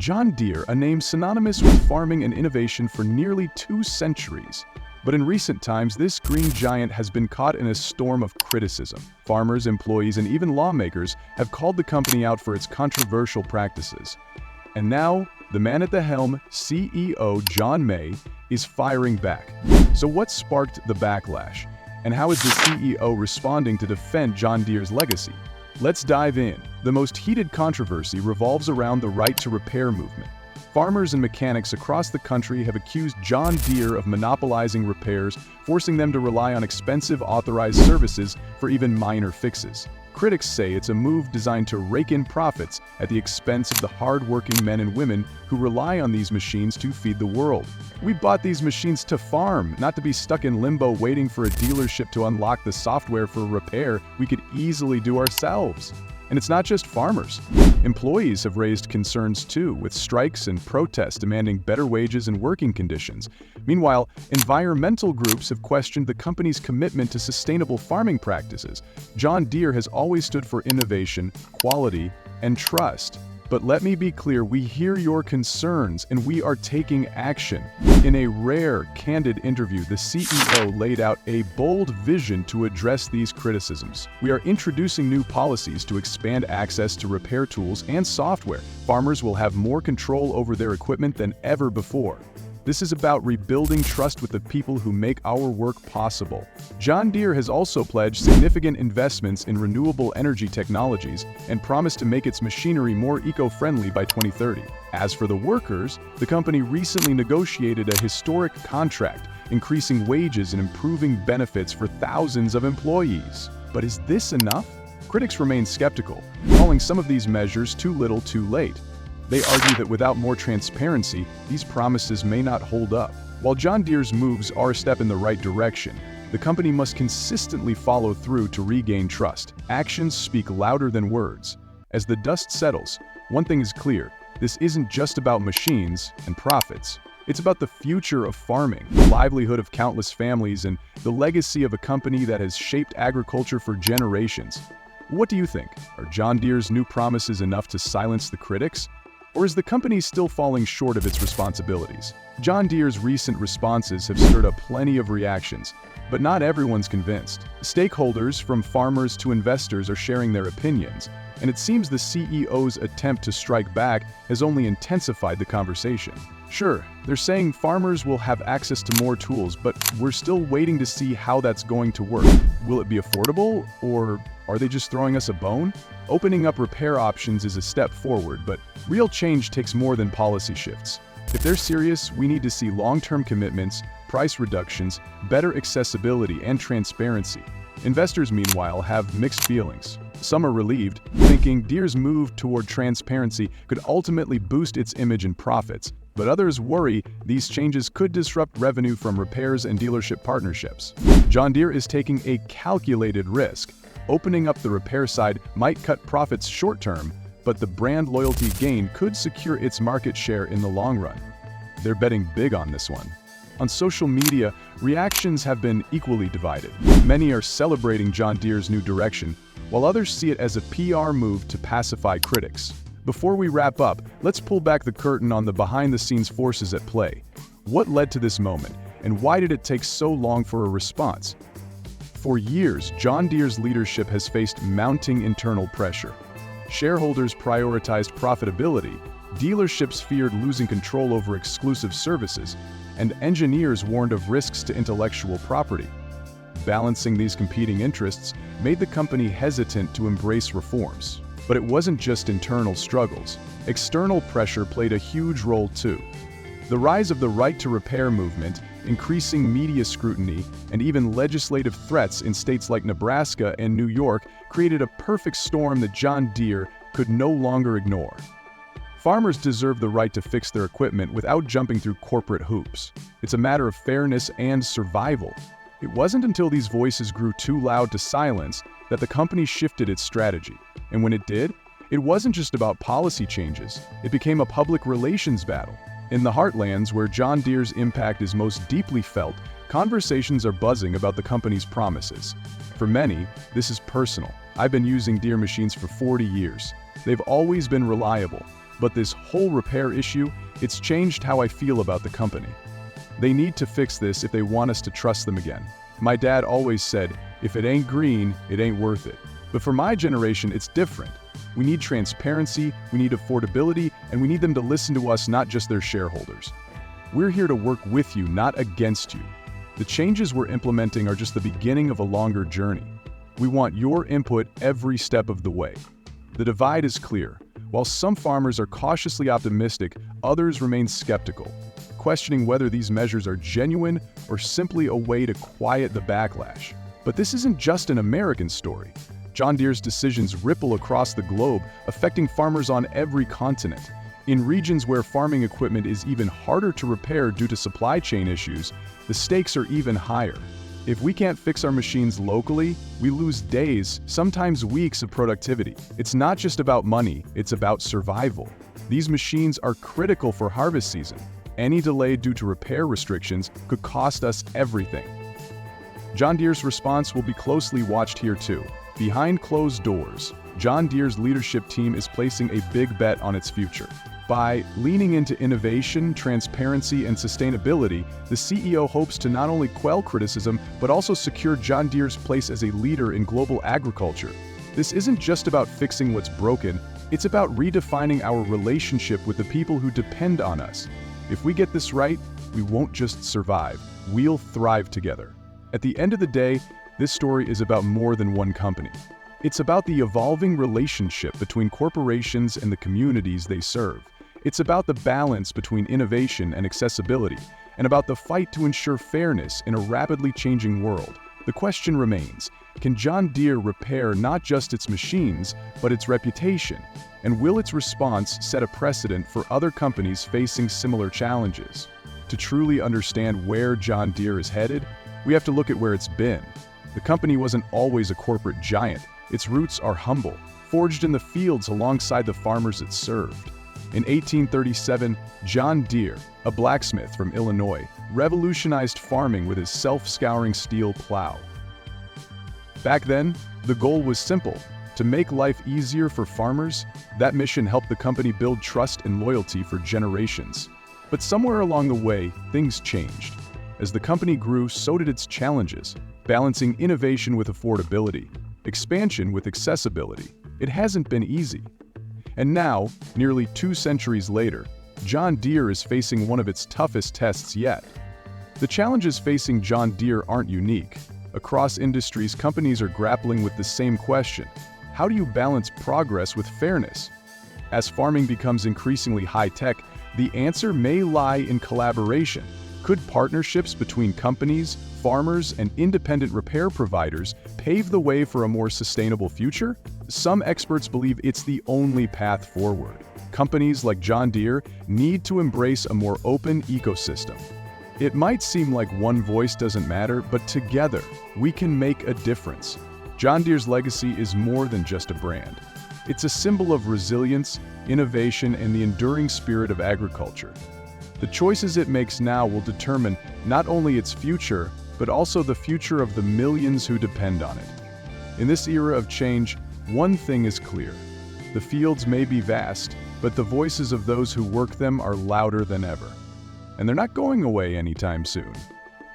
John Deere, a name synonymous with farming and innovation for nearly 2 centuries. But in recent times, this green giant has been caught in a storm of criticism. Farmers, employees, and even lawmakers have called the company out for its controversial practices. And now, the man at the helm, CEO John May, is firing back. So what sparked the backlash? And how is the CEO responding to defend John Deere's legacy? Let's dive in. The most heated controversy revolves around the right to repair movement. Farmers and mechanics across the country have accused John Deere of monopolizing repairs, forcing them to rely on expensive authorized services for even minor fixes. Critics say it's a move designed to rake in profits at the expense of the hard-working men and women who rely on these machines to feed the world. We bought these machines to farm, not to be stuck in limbo waiting for a dealership to unlock the software for repair we could easily do ourselves. And it's not just farmers. Employees have raised concerns too, with strikes and protests demanding better wages and working conditions. Meanwhile, environmental groups have questioned the company's commitment to sustainable farming practices. John Deere has always stood for innovation, quality, and trust. But let me be clear, we hear your concerns and we are taking action. In a rare, candid interview, the CEO laid out a bold vision to address these criticisms. We are introducing new policies to expand access to repair tools and software. Farmers will have more control over their equipment than ever before. This is about rebuilding trust with the people who make our work possible. John Deere has also pledged significant investments in renewable energy technologies and promised to make its machinery more eco-friendly by 2030. As for the workers, the company recently negotiated a historic contract, increasing wages and improving benefits for thousands of employees. But is this enough? Critics remain skeptical, calling some of these measures too little too late. They argue that without more transparency, these promises may not hold up. While John Deere's moves are a step in the right direction, the company must consistently follow through to regain trust. Actions speak louder than words. As the dust settles, one thing is clear: this isn't just about machines and profits. It's about the future of farming, the livelihood of countless families, and the legacy of a company that has shaped agriculture for generations. What do you think? Are John Deere's new promises enough to silence the critics? Or is the company still falling short of its responsibilities? John Deere's recent responses have stirred up plenty of reactions, but not everyone's convinced. Stakeholders, from farmers to investors, are sharing their opinions, and it seems the CEO's attempt to strike back has only intensified the conversation. Sure, they're saying farmers will have access to more tools, but we're still waiting to see how that's going to work. Will it be affordable, or are they just throwing us a bone? Opening up repair options is a step forward, but real change takes more than policy shifts. If they're serious, we need to see long-term commitments, price reductions, better accessibility, and transparency. Investors, meanwhile, have mixed feelings. Some are relieved, thinking Deere's move toward transparency could ultimately boost its image and profits. But others worry these changes could disrupt revenue from repairs and dealership partnerships. John Deere is taking a calculated risk. Opening up the repair side might cut profits short-term, but the brand loyalty gain could secure its market share in the long run. They're betting big on this one. On social media, reactions have been equally divided. Many are celebrating John Deere's new direction, while others see it as a PR move to pacify critics. Before we wrap up, let's pull back the curtain on the behind-the-scenes forces at play. What led to this moment, and why did it take so long for a response? For years, John Deere's leadership has faced mounting internal pressure. Shareholders prioritized profitability, dealerships feared losing control over exclusive services, and engineers warned of risks to intellectual property. Balancing these competing interests made the company hesitant to embrace reforms. But it wasn't just internal struggles. External pressure played a huge role too. The rise of the right to repair movement, increasing media scrutiny, and even legislative threats in states like Nebraska and New York created a perfect storm that John Deere could no longer ignore. Farmers deserve the right to fix their equipment without jumping through corporate hoops. It's a matter of fairness and survival. It wasn't until these voices grew too loud to silence that the company shifted its strategy. And when it did, it wasn't just about policy changes. It became a public relations battle. In the heartlands where John Deere's impact is most deeply felt, conversations are buzzing about the company's promises. For many, this is personal. I've been using Deere machines for 40 years. They've always been reliable. But this whole repair issue, it's changed how I feel about the company. They need to fix this if they want us to trust them again. My dad always said, if it ain't green, it ain't worth it. But for my generation, it's different. We need transparency, we need affordability, and we need them to listen to us, not just their shareholders. We're here to work with you, not against you. The changes we're implementing are just the beginning of a longer journey. We want your input every step of the way. The divide is clear. While some farmers are cautiously optimistic, others remain skeptical, questioning whether these measures are genuine or simply a way to quiet the backlash. But this isn't just an American story. John Deere's decisions ripple across the globe, affecting farmers on every continent. In regions where farming equipment is even harder to repair due to supply chain issues, the stakes are even higher. If we can't fix our machines locally, we lose days, sometimes weeks of productivity. It's not just about money, it's about survival. These machines are critical for harvest season. Any delay due to repair restrictions could cost us everything. John Deere's response will be closely watched here too. Behind closed doors, John Deere's leadership team is placing a big bet on its future. By leaning into innovation, transparency, and sustainability, the CEO hopes to not only quell criticism, but also secure John Deere's place as a leader in global agriculture. This isn't just about fixing what's broken, it's about redefining our relationship with the people who depend on us. If we get this right, we won't just survive, we'll thrive together. At the end of the day, this story is about more than one company. It's about the evolving relationship between corporations and the communities they serve. It's about the balance between innovation and accessibility, and about the fight to ensure fairness in a rapidly changing world. The question remains, can John Deere repair not just its machines, but its reputation? And will its response set a precedent for other companies facing similar challenges? To truly understand where John Deere is headed, we have to look at where it's been. The company wasn't always a corporate giant. Its roots are humble, forged in the fields alongside the farmers it served. In 1837, John Deere, a blacksmith from Illinois, revolutionized farming with his self-scouring steel plow. Back then, the goal was simple: to make life easier for farmers. That mission helped the company build trust and loyalty for generations. But somewhere along the way, things changed. As the company grew, so did its challenges, balancing innovation with affordability, expansion with accessibility. It hasn't been easy. And now, nearly 2 centuries later, John Deere is facing one of its toughest tests yet. The challenges facing John Deere aren't unique. Across industries, companies are grappling with the same question: how do you balance progress with fairness? As farming becomes increasingly high-tech, the answer may lie in collaboration. Could partnerships between companies, farmers, and independent repair providers pave the way for a more sustainable future? Some experts believe it's the only path forward. Companies like John Deere need to embrace a more open ecosystem. It might seem like one voice doesn't matter, but together, we can make a difference. John Deere's legacy is more than just a brand. It's a symbol of resilience, innovation, and the enduring spirit of agriculture. The choices it makes now will determine not only its future, but also the future of the millions who depend on it. In this era of change, one thing is clear. The fields may be vast, but the voices of those who work them are louder than ever. And they're not going away anytime soon.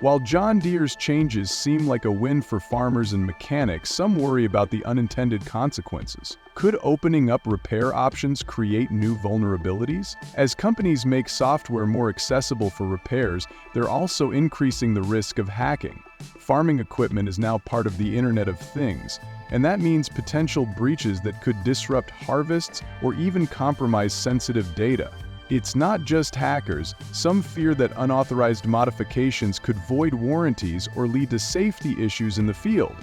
While John Deere's changes seem like a win for farmers and mechanics, some worry about the unintended consequences. Could opening up repair options create new vulnerabilities? As companies make software more accessible for repairs, they're also increasing the risk of hacking. Farming equipment is now part of the Internet of Things, and that means potential breaches that could disrupt harvests or even compromise sensitive data. It's not just hackers. Some fear that unauthorized modifications could void warranties or lead to safety issues in the field.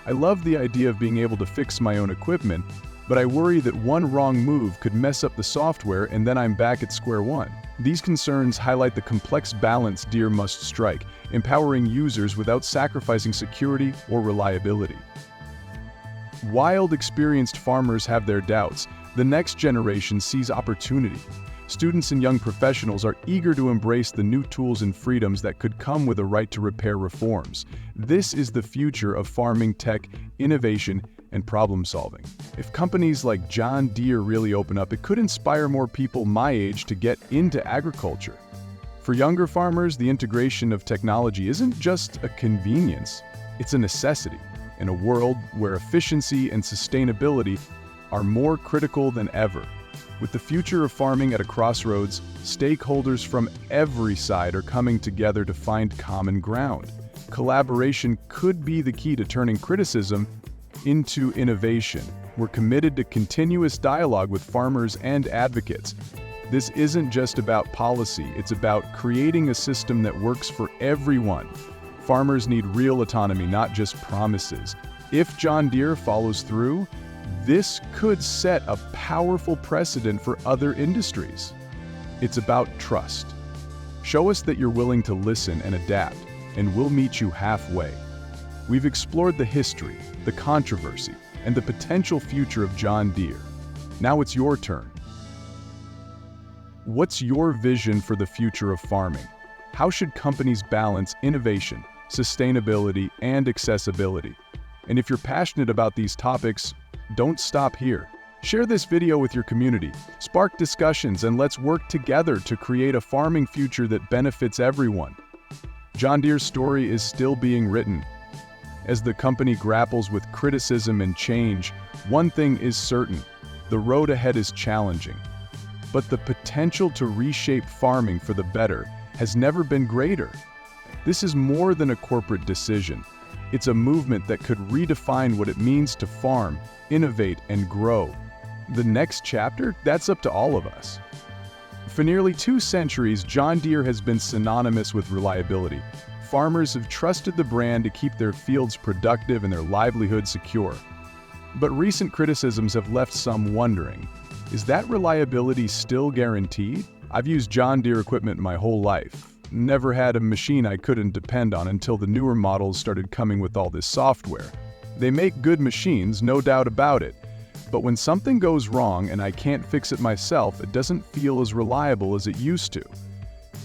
I love the idea of being able to fix my own equipment, but I worry that one wrong move could mess up the software and then I'm back at square one. These concerns highlight the complex balance Deere must strike, empowering users without sacrificing security or reliability. While experienced farmers have their doubts, the next generation sees opportunity. Students and young professionals are eager to embrace the new tools and freedoms that could come with a right to repair reforms. This is the future of farming tech, innovation, and problem solving. If companies like John Deere really open up, it could inspire more people my age to get into agriculture. For younger farmers, the integration of technology isn't just a convenience, it's a necessity. In a world where efficiency and sustainability are more critical than ever. With the future of farming at a crossroads, stakeholders from every side are coming together to find common ground. Collaboration could be the key to turning criticism into innovation. We're committed to continuous dialogue with farmers and advocates. This isn't just about policy, it's about creating a system that works for everyone. Farmers need real autonomy, not just promises. If John Deere follows through, this could set a powerful precedent for other industries. It's about trust. Show us that you're willing to listen and adapt, and we'll meet you halfway. We've explored the history, the controversy, and the potential future of John Deere. Now it's your turn. What's your vision for the future of farming? How should companies balance innovation, sustainability, and accessibility? And if you're passionate about these topics, don't stop here. Share this video with your community, spark discussions, and let's work together to create a farming future that benefits everyone. John Deere's story is still being written. As the company grapples with criticism and change, one thing is certain: the road ahead is challenging. But the potential to reshape farming for the better has never been greater. This is more than a corporate decision. It's a movement that could redefine what it means to farm, innovate, and grow. The next chapter? That's up to all of us. For nearly 2 centuries, John Deere has been synonymous with reliability. Farmers have trusted the brand to keep their fields productive and their livelihood secure. But recent criticisms have left some wondering, is that reliability still guaranteed? I've used John Deere equipment my whole life. Never had a machine I couldn't depend on until the newer models started coming with all this software. They make good machines, no doubt about it. But when something goes wrong and I can't fix it myself, it doesn't feel as reliable as it used to.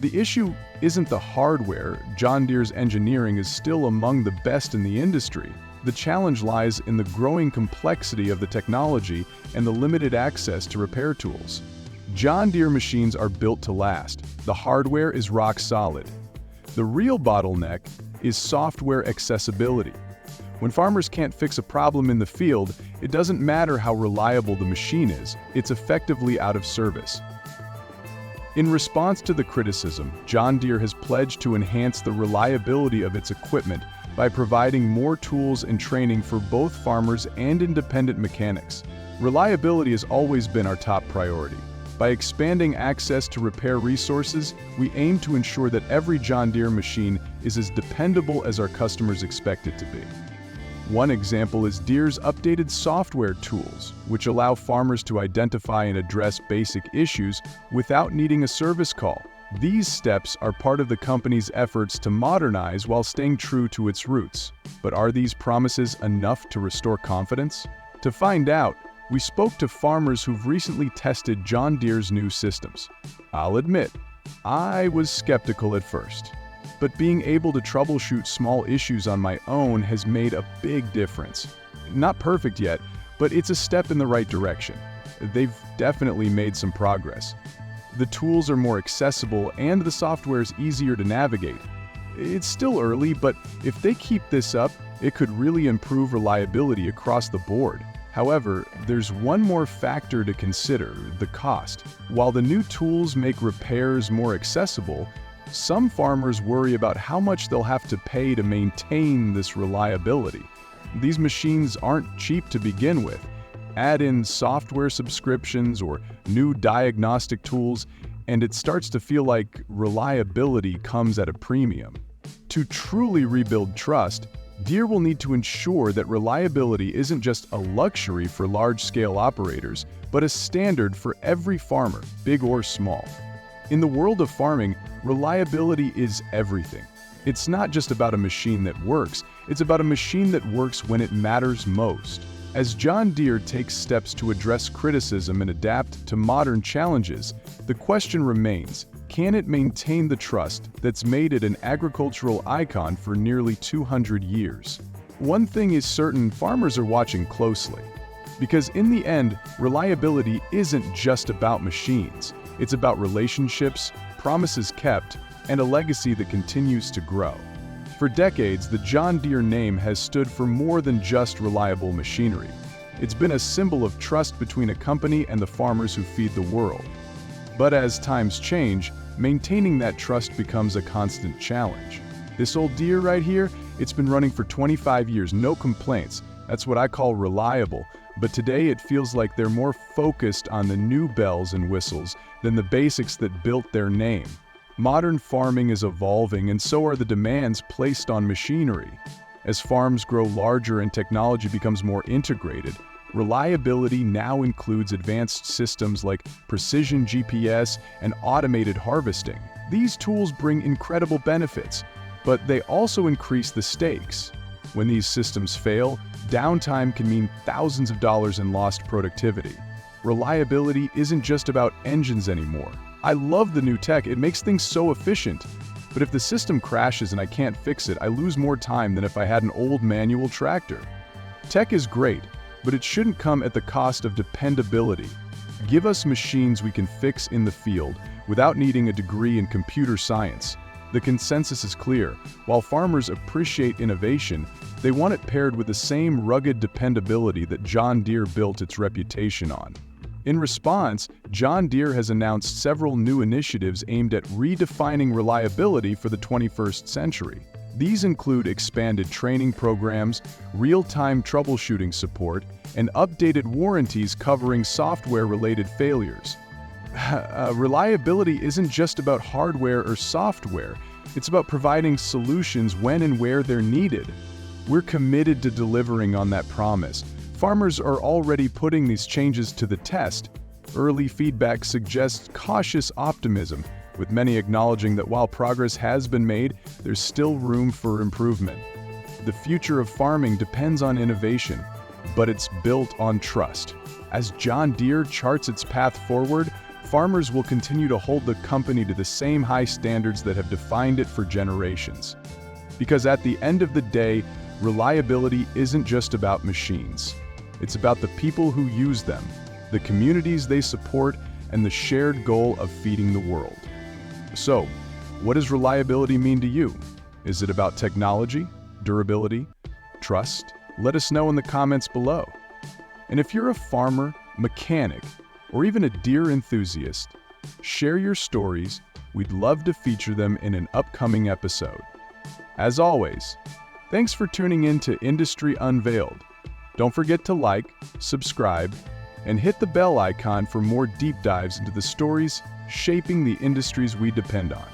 The issue isn't the hardware. John Deere's engineering is still among the best in the industry. The challenge lies in the growing complexity of the technology and the limited access to repair tools. John Deere machines are built to last. The hardware is rock solid. The real bottleneck is software accessibility. When farmers can't fix a problem in the field, it doesn't matter how reliable the machine is, it's effectively out of service. In response to the criticism, John Deere has pledged to enhance the reliability of its equipment by providing more tools and training for both farmers and independent mechanics. Reliability has always been our top priority. By expanding access to repair resources, we aim to ensure that every John Deere machine is as dependable as our customers expect it to be. One example is Deere's updated software tools, which allow farmers to identify and address basic issues without needing a service call. These steps are part of the company's efforts to modernize while staying true to its roots. But are these promises enough to restore confidence? To find out, we spoke to farmers who've recently tested John Deere's new systems. I'll admit, I was skeptical at first. But being able to troubleshoot small issues on my own has made a big difference. Not perfect yet, but it's a step in the right direction. They've definitely made some progress. The tools are more accessible and the software is easier to navigate. It's still early, but if they keep this up, it could really improve reliability across the board. However, there's one more factor to consider: the cost. While the new tools make repairs more accessible, some farmers worry about how much they'll have to pay to maintain this reliability. These machines aren't cheap to begin with. Add in software subscriptions or new diagnostic tools, and it starts to feel like reliability comes at a premium. To truly rebuild trust, Deere will need to ensure that reliability isn't just a luxury for large-scale operators, but a standard for every farmer, big or small. In the world of farming, reliability is everything. It's not just about a machine that works, it's about a machine that works when it matters most. As John Deere takes steps to address criticism and adapt to modern challenges, the question remains: can it maintain the trust that's made it an agricultural icon for nearly 200 years? One thing is certain, farmers are watching closely. Because in the end, reliability isn't just about machines. It's about relationships, promises kept, and a legacy that continues to grow. For decades, the John Deere name has stood for more than just reliable machinery. It's been a symbol of trust between a company and the farmers who feed the world. But as times change, maintaining that trust becomes a constant challenge. This old Deere right here, it's been running for 25 years, no complaints. That's what I call reliable. But today it feels like they're more focused on the new bells and whistles than the basics that built their name. Modern farming is evolving, and so are the demands placed on machinery. As farms grow larger and technology becomes more integrated, reliability now includes advanced systems like precision GPS and automated harvesting. These tools bring incredible benefits, but they also increase the stakes. When these systems fail, downtime can mean thousands of dollars in lost productivity. Reliability isn't just about engines anymore. I love the new tech, it makes things so efficient. But if the system crashes and I can't fix it, I lose more time than if I had an old manual tractor. Tech is great, but it shouldn't come at the cost of dependability. Give us machines we can fix in the field without needing a degree in computer science. The consensus is clear. While farmers appreciate innovation, they want it paired with the same rugged dependability that John Deere built its reputation on. In response, John Deere has announced several new initiatives aimed at redefining reliability for the 21st century. These include expanded training programs, real-time troubleshooting support, and updated warranties covering software-related failures. Reliability isn't just about hardware or software, it's about providing solutions when and where they're needed. We're committed to delivering on that promise. Farmers are already putting these changes to the test. Early feedback suggests cautious optimism, with many acknowledging that while progress has been made, there's still room for improvement. The future of farming depends on innovation, but it's built on trust. As John Deere charts its path forward, farmers will continue to hold the company to the same high standards that have defined it for generations. Because at the end of the day, reliability isn't just about machines. It's about the people who use them, the communities they support, and the shared goal of feeding the world. So, what does reliability mean to you? Is it about technology, durability, trust? Let us know in the comments below. And if you're a farmer, mechanic, or even a Deere enthusiast, share your stories. We'd love to feature them in an upcoming episode. As always, thanks for tuning in to Industry Unveiled. Don't forget to like, subscribe, and hit the bell icon for more deep dives into the stories shaping the industries we depend on.